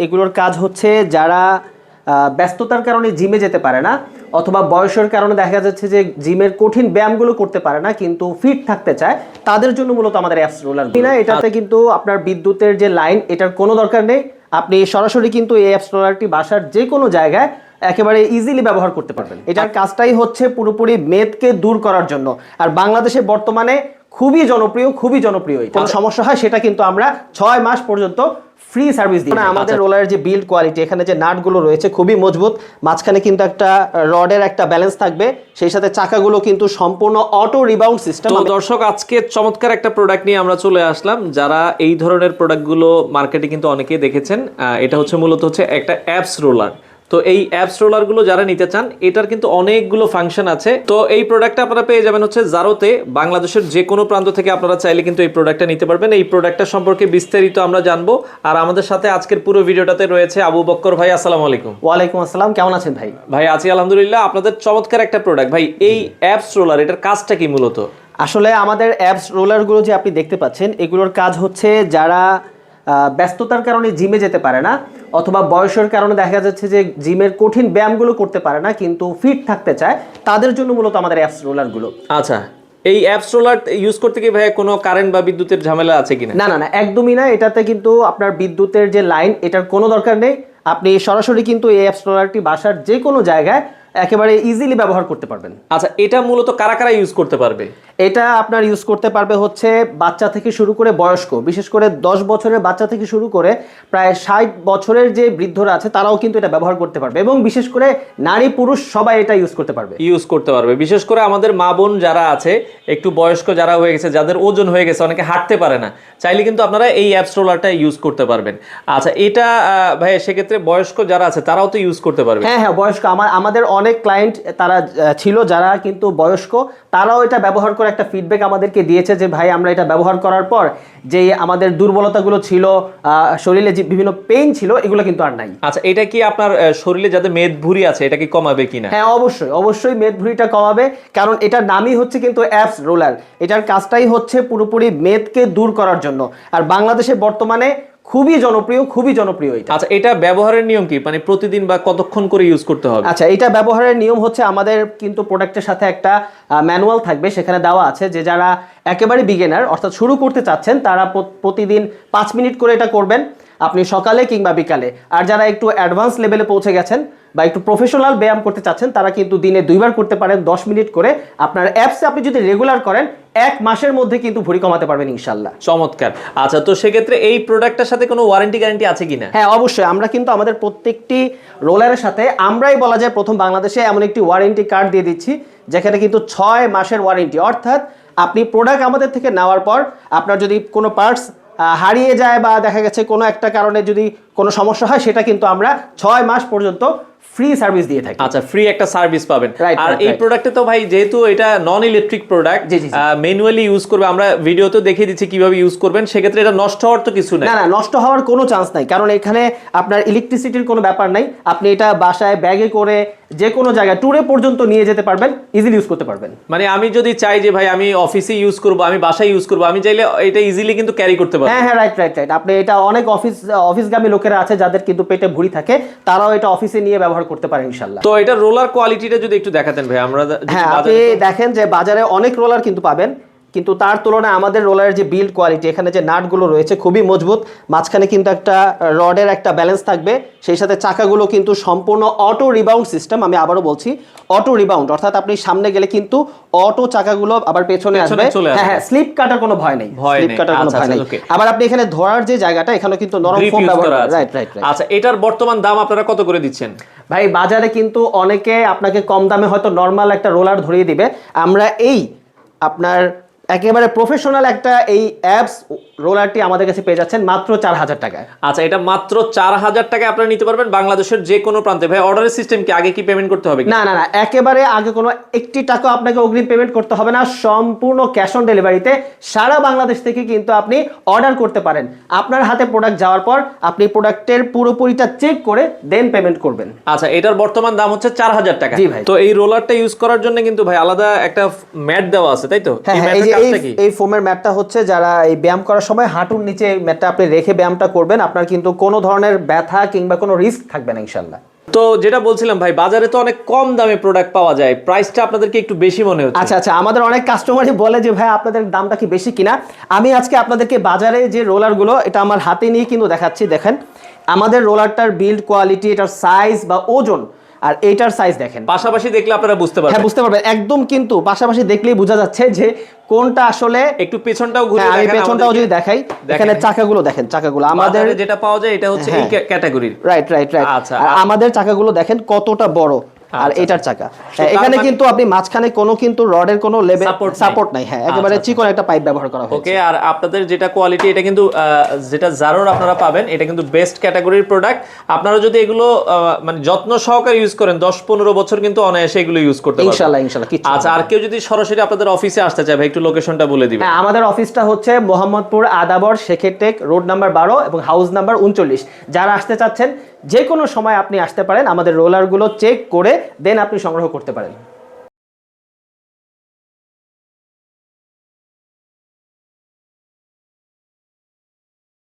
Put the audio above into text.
এগুলোর কাজ হচ্ছে যারা ব্যস্ততার কারণে জিমে যেতে পারে না অথবা বয়সের কারণে দেখা যাচ্ছে যে জিমের কঠিন ব্যায়ামগুলো করতে পারে না কিন্তু ফিট থাকতে চায়, তাদের জন্য মূলত আমাদের অ্যাপস রোলার না। এটাতে কিন্তু আপনার বিদ্যুতের যে লাইন এটার কোনো দরকার নেই, আপনি সরাসরি কিন্তু এই অ্যাপস রোলারটি বাসার যে কোনো জায়গায় একেবারে ইজিলি ব্যবহার করতে পারবেন। এটার কাজটাই হচ্ছে পুরোপুরি মেদকে দূর করার জন্য, আর বাংলাদেশে বর্তমানে খুবই জনপ্রিয়। কোনো সমস্যা হয় সেটা কিন্তু আমরা 6 মাস পর্যন্ত ফ্রি সার্ভিস দিই। আমাদের রোলারের যে বিল্ড কোয়ালিটি, এখানে যে নাটগুলো রয়েছে খুবই মজবুত, মাঝখানে কিন্তু একটা রডের একটা ব্যালেন্স থাকবে, সেই সাথে চাকাগুলো কিন্তু সম্পূর্ণ অটো রিবাউন্ড সিস্টেম। তো দর্শক, আজকে চমৎকার একটা প্রোডাক্ট নিয়ে আমরা চলে আসলাম। যারা এই ধরনের প্রোডাক্টগুলো মার্কেটে কিন্তু অনেকেই দেখেছেন, এটা হচ্ছে মূলত হচ্ছে একটা অ্যাপস রোলার। তো এই অ্যাপস রোলারগুলো যারা নিতে চান, এটার কিন্তু অনেকগুলো ফাংশন আছে। তো এই প্রোডাক্টটা আপনারা পেয়ে যাবেন হচ্ছে জারোতে। বাংলাদেশের যে কোনো প্রান্ত থেকে আপনারা চাইলে কিন্তু এই প্রোডাক্টটা নিতে পারবেন। এই প্রোডাক্টটা সম্পর্কে বিস্তারিত আমরা জানবো। আর আমাদের সাথে আজকের পুরো ভিডিওটাতে রয়েছে আবু বক্কর ভাই। আসসালামু আলাইকুম। ওয়ালাইকুম আসসালাম, কেমন আছেন ভাই? ভাই আছি আলহামদুলিল্লাহ। আপনাদের চমৎকার একটা প্রোডাক্ট ভাই, এই অ্যাপস রোলার, এটার কাজটা কি মূলত? আসলে আমাদের অ্যাপস রোলারগুলো যে আপনি দেখতে পাচ্ছেন, এগুলোর কাজ হচ্ছে যারা ব্যস্ততার কারণে জিমে যেতে পারে না অথবা বয়সের কারণে দেখা যাচ্ছে যে জিমের কঠিন ব্যায়ামগুলো করতে পারে না কিন্তু ফিট থাকতে চায়, তাদের জন্য মূলত আমাদের অ্যাপস রোলারগুলো। আচ্ছা, এই অ্যাপস রোলার ইউজ করতে কি ভাই কোনো কারেন্ট বা বিদ্যুতের ঝামেলা আছে কিনা? না, একদমই না। এটাতে কিন্তু আপনার বিদ্যুতের যে লাইন এটার কোনো দরকার নেই, আপনি সরাসরি কিন্তু এই অ্যাপস রোলারটি বাসার যে কোনো জায়গায় একেবারে ইজিলি ব্যবহার করতে পারবেন। আচ্ছা, এটা মূলত কারা কারা ইউজ করতে পারবে? এটা আপনার ইউজ করতে পারবে হচ্ছে বাচ্চা থেকে শুরু করে বয়স্ক, বিশেষ করে 10 বছরের বাচ্চা থেকে শুরু করে প্রায় 60 বছরের যে বৃদ্ধরা আছে তারাও কিন্তু এটা ব্যবহার করতে পারবে, এবং বিশেষ করে নারী পুরুষ সবাই এটা ইউজ করতে পারবে। বিশেষ করে আমাদের মা বোন যারা আছে, একটু বয়স্ক যারা হয়ে গেছে, যাদের ওজন হয়ে গেছে, অনেকে হাঁটতে পারে না, চাইলে কিন্তু আপনারা এই অ্যাপস রোলারটা ইউজ করতে পারবেন। আচ্ছা, এটা ভাই সেক্ষেত্রে বয়স্ক যারা আছে তারাও তো ইউজ করতে পারবে? হ্যাঁ, বয়স্ক আমাদের অনেক ক্লায়েন্ট তারা ছিল যারা কিন্তু বয়স্ক, তারাও এটা ব্যবহার করে একটা ফিডব্যাক আমাদেরকে দিয়েছে যে ভাই আমরা এটা ব্যবহার করার পর যে আমাদের দুর্বলতাগুলো ছিল, শরীরে যে বিভিন্ন পেইন ছিল, এগুলো কিন্তু আর নাই। আচ্ছা, এটা কি আপনার শরীরে যাদের মেদ ভুঁড়ি আছে এটা কি কমাবে কিনা? হ্যাঁ, অবশ্যই মেদ ভুঁড়িটা কমাবে, কারণ এটার নামই হচ্ছে কিন্তু অ্যাপস রোলার। এটার কাজটাই হচ্ছে পুরোপুরি মেদকে দূর করার জন্য, আর বাংলাদেশে বর্তমানে খুবই জনপ্রিয় এটা। আচ্ছা, এটা ব্যবহারের নিয়ম কি, মানে প্রতিদিন বা কতক্ষণ করে ইউজ করতে হবে? আচ্ছা, এটা ব্যবহারের নিয়ম হচ্ছে আমাদের কিন্তু প্রোডাক্টের সাথে একটা ম্যানুয়াল থাকবে, সেখানে দেওয়া আছে যে যারা একেবারে বিগিনার অর্থাৎ শুরু করতে চাচ্ছেন তারা প্রতিদিন 5 মিনিট করে এটা করবেন, আপনি সকালে কিংবা বিকালে। আর যারা একটু অ্যাডভান্স লেভেলে পৌঁছে গেছেন বা একটু প্রফেশনাল ব্যায়াম করতে চাচ্ছেন, তারা কিন্তু দিনে 2 বার করতে পারেন 10 মিনিট করে। আপনার অ্যাপসে আপনি যদি রেগুলার করেন 1 মাসের মধ্যে কিন্তু ভুঁড়ি কমাতে পারবেন ইনশাল্লাহ। চমৎকার। আচ্ছা, তো সেক্ষেত্রে এই প্রোডাক্টটার সাথে কোনো ওয়ারেন্টি গ্যারান্টি আছে কিনা? হ্যাঁ, অবশ্যই। আমরা কিন্তু আমাদের প্রত্যেকটি রোলারের সাথে আমরাই বলা যায় প্রথম বাংলাদেশে এমন একটি ওয়ারেন্টি কার্ড দিয়ে দিচ্ছি, যেখানে কিন্তু 6 মাসের ওয়ারেন্টি। অর্থাৎ আপনি প্রোডাক্ট আমাদের থেকে নেওয়ার পর আপনার যদি কোনো পার্টস হারিয়ে যায় বা দেখা গেছে কোনো একটা কারণে যদি কোনো সমস্যা হয়, সেটা কিন্তু আমরা 6 মাস পর্যন্ত ফ্রি সার্ভিস দিয়ে থাকি। আচ্ছা, ফ্রি একটা সার্ভিস পাবেন। আর এই প্রোডাক্টে তো ভাই যেহেতু এটা নন ইলেকট্রিক প্রোডাক্ট, ম্যানুয়ালি ইউজ করবে, আমরা ভিডিওতে দেখিয়ে দিচ্ছি কিভাবে ইউজ করবেন, সেক্ষেত্রে এটা নষ্ট হওয়ার তো কিছু নাই? না, নষ্ট হওয়ার কোনো চান্স নাই, কারণ এখানে আপনার ইলেকট্রিসিটির কোনো ব্যাপার নাই। আপনি এটা বাসায় ব্যাগে করে যে কোনো জায়গায় ট্যুরে পর্যন্ত নিয়ে যেতে পারবেন, ইজিলি ইউজ করতে পারবেন। মানে আমি যদি চাই যে ভাই আমি অফিসে ইউজ করব, আমি বাসায় ইউজ করব, আমি চাইলে এটা ইজিলি কিন্তু ক্যারি করতে পারবো। হ্যাঁ, রাইট। আপনি এটা অনেক অফিসগামী লোকেরা আছে যাদের কিন্তু পেটে ভুঁড়ি থাকে, তারাও এটা অফিসে নিয়ে ব্যবহার করতে পারে ইনশাল্লাহ। তো এটা রোলার কোয়ালিটিটা যদি একটু দেখাতেন ভাই। আমরা হ্যাঁ, আপনি দেখেন যে বাজারে অনেক রোলার কিন্তু পাবেন, কিন্তু তার তুলনায় আমাদের রোলারের যে বিল্ড কোয়ালিটি, এখানে যে নাটগুলো রয়েছে খুবই মজবুত, মাঝখানে কিন্তু একটা রডের একটা ব্যালেন্স থাকবে, সেই সাথে চাকাগুলো কিন্তু সম্পূর্ণ অটো রিবাউন্ড সিস্টেম। আমি আবারও বলছি, অটো রিবাউন্ড, অর্থাৎ আপনি সামনে গেলে কিন্তু অটো চাকাগুলো আবার পেছনে আসবে। হ্যাঁ, স্লিপ কাটার কোনো ভয় নেই। আবার আপনি এখানে ধরার যে জায়গাটা, এখানে কিন্তু নরম ফোম ব্যবহার করা। রাইট। আচ্ছা, এটার বর্তমান দাম আপনারা কত করে দিচ্ছেন? ভাই, বাজারে কিন্তু অনেকে আপনাকে কম দামে হয়তো নরমাল একটা রোলার ধরিয়ে দিবে, আমরা এই আপনার একেবারে প্রফেশনাল একটা এই অ্যাপস রোলারটি আমাদের কাছে পেয়ে যাচ্ছেন মাত্র 4000 টাকায়। আচ্ছা, এটা মাত্র 4000 টাকায় আপনারা নিতে পারবেন বাংলাদেশের যে কোনো প্রান্তে। ভাই, অর্ডারের সিস্টেম কি, আগে কি পেমেন্ট করতে হবে? না, একেবারে আগে কোনো 1 টাকা আপনাকে অগ্রিম পেমেন্ট করতে হবে না, সম্পূর্ণ ক্যাশ অন ডেলিভারিতে সারা বাংলাদেশ থেকে কিন্তু আপনি অর্ডার করতে পারেন। আপনার হাতে প্রোডাক্ট যাওয়ার পর আপনি প্রোডাক্টের পুরোপুরিটা চেক করে দেন পেমেন্ট করবেন। আচ্ছা, এটার বর্তমান দাম হচ্ছে 4000 টাকা। জি ভাই। তো এই রোলারটা ইউজ করার জন্য কিন্তু ভাই আলাদা একটা ম্যাট দেওয়া আছে, তাই তো? হ্যাঁ, কাজটা কি? এই ফোমের ম্যাটটা হচ্ছে যারা এই ব্যায়াম করার সময় হাঁটুর নিচে এই ম্যাটটা আপনি রেখে ব্যায়ামটা করবেন, আপনার কিন্তু কোনো ধরনের ব্যথা কিংবা কোনো রিস্ক থাকবে না ইনশাআল্লাহ। তো যেটা বলছিলাম ভাই, বাজারে তো অনেক কম দামে প্রোডাক্ট পাওয়া যায়, প্রাইসটা আপনাদেরকে একটু বেশি মনে হচ্ছে। আচ্ছা আচ্ছা, আমাদের অনেক কাস্টমারই বলে যে ভাই আপনাদের দামটা কি বেশি কিনা। আমি আজকে আপনাদেরকে বাজারে যে রোলারগুলো, এটা আমার হাতে নিয়ে কিন্তু দেখাচ্ছি। দেখেন আমাদের রোলারটার বিল্ড কোয়ালিটি, এটার সাইজ বা ওজন আর এইটার সাইজ দেখেন, পাশাপাশি দেখলে আপনারা বুঝতে হ্যাঁ পারবেন। বুঝতে পারবেন একদম, কিন্তু পাশাপাশি দেখলেই বোঝা যাচ্ছে যে কোনটা আসলে। একটু পেছনটাও ঘুরে হ্যাঁ, আমি দেখেন পেছনটাও আমাদেরকে। যদি দেখাই, দেখেন। এখানে চাকাগুলো দেখেন, চাকাগুলো আমাদের বাজারে যেটা পাওয়া যায় এটা হচ্ছে এই হ্যাঁ। ক্যাটাগরির। Right right right. আচ্ছা, আর আমাদের চাকাগুলো দেখেন কতটা বড়, আর আচ্ছা। এটার চাকা তার এখানে মানে- কিন্তু আপনি মাঝখানে কোনো কিন্তু রডের কোনো লেভেল Support নাই। সাপোর্ট নাই, হ্যাঁ একেবারে আচ্ছা, চিকন একটা পাইপ ব্যবহার করা হয়েছে। ওকে, আর আপনাদের যেটা কোয়ালিটি, এটা কিন্তু যেটা জারোর আপনারা পাবেন, এটা কিন্তু বেস্ট ক্যাটাগরির প্রোডাক্ট। আপনারা যদি এগুলো মানে যত্ন সহকারে ইউজ করেন, 10-15 বছর কিন্তু অনায়াসে এগুলো ইউজ করতে পারবেন। ইনশাআল্লাহ ইনশাআল্লাহ কিচ্ছু আচ্ছা, আর কেউ যদি সরাসরি আপনাদের অফিসে আসতে চায় ভাই, একটু লোকেশনটা বলে দিবেন। হ্যাঁ, আমাদের অফিসটা হচ্ছে মোহাম্মদপুর আদাবর শেখের টেক রোড নাম্বার 12 এবং হাউস নাম্বার 39। যারা আসতে চাচ্ছেন যে কোনো সময় আপনি আসতে পারেন, আমাদের রোলারগুলো চেক করে দেন আপনি সংগ্রহ করতে পারেন।